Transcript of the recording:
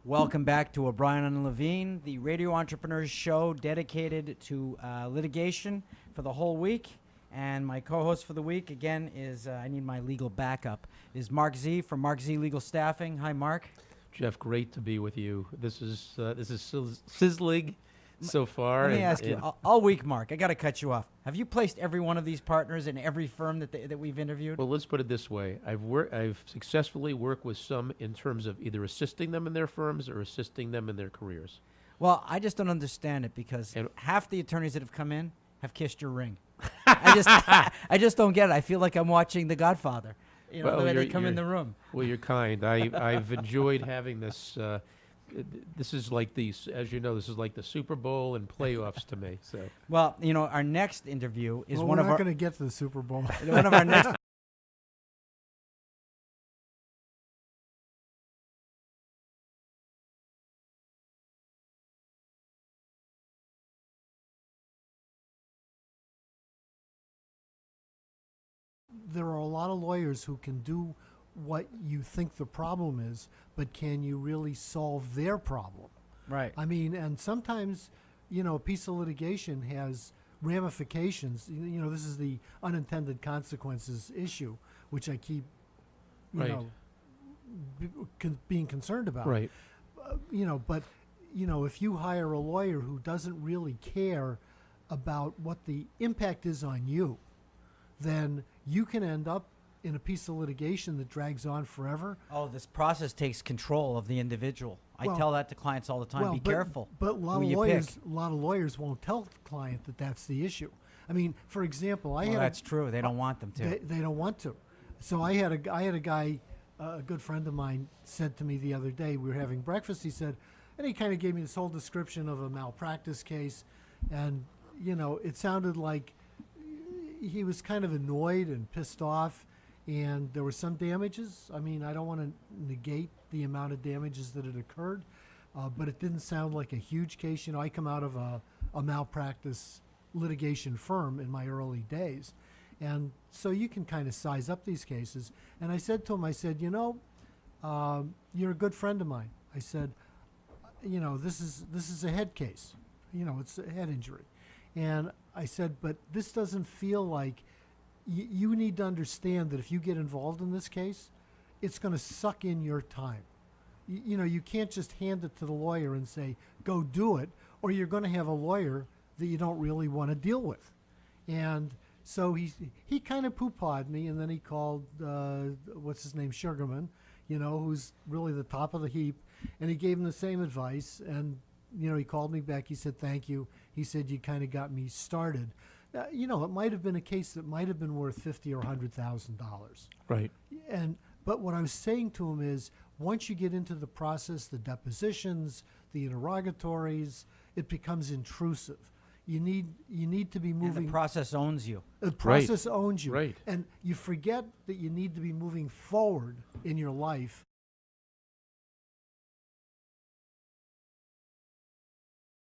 Welcome back to O'Brien and Levine, the radio entrepreneurs show dedicated to litigation for the whole week. And my co-host for the week, again, is, I need my legal backup, is Mark Z from Mark Z Legal Staffing. Hi, Mark. Jeff, great to be with you. This is sizzling so far. Let me ask you, all week, Mark, I got to cut you off. Have you placed every one of these partners in every firm that we've interviewed? Well, let's put it this way. I've successfully worked with some in terms of either assisting them in their firms or assisting them in their careers. Well, I just don't understand it because half the attorneys that have come in have kissed your ring. I just don't get it. I feel like I'm watching The Godfather. You know, well, the way they come in the room. Well, you're kind. I've enjoyed having this. This is like as you know, this is like the Super Bowl and playoffs to me. So. Well, you know, our next interview is one of our. We're not going to get to the Super Bowl. One of our next. There are a lot of lawyers who can do what you think the problem is, but can you really solve their problem? Right. I mean, and sometimes, you know, a piece of litigation has ramifications. You know, this is the unintended consequences issue, which I keep, being concerned about. Right. But if you hire a lawyer who doesn't really care about what the impact is on you, then you can end up in a piece of litigation that drags on forever. Oh, this process takes control of the individual. I tell that to clients all the time. Be careful. But a lot of lawyers won't tell the client that that's the issue. I mean, for example, that's true. They don't want them to. They don't want to. So I had a guy, a good friend of mine, said to me the other day. We were having breakfast. He said, and he kind of gave me this whole description of a malpractice case, and it sounded like he was kind of annoyed and pissed off. And there were some damages. I mean, I don't want to negate the amount of damages that had occurred, but it didn't sound like a huge case. I come out of a malpractice litigation firm in my early days. And so you can kind of size up these cases. And I said to him, you're a good friend of mine. I said, this is a head case. It's a head injury. And I said, but this doesn't feel like you need to understand that if you get involved in this case, it's going to suck in your time. You can't just hand it to the lawyer and say, go do it, or you're going to have a lawyer that you don't really want to deal with. And so he kind of poo-pawed me, and then he called, what's his name, Sugarman, who's really the top of the heap, and he gave him the same advice. And, he called me back. He said, thank you. He said, you kind of got me started. It might have been a case that might have been worth $50,000 or $100,000. Right. But what I was saying to him is, once you get into the process, the depositions, the interrogatories, it becomes intrusive. You need to be moving. And the process owns you. The process owns you. Right. And you forget that you need to be moving forward in your life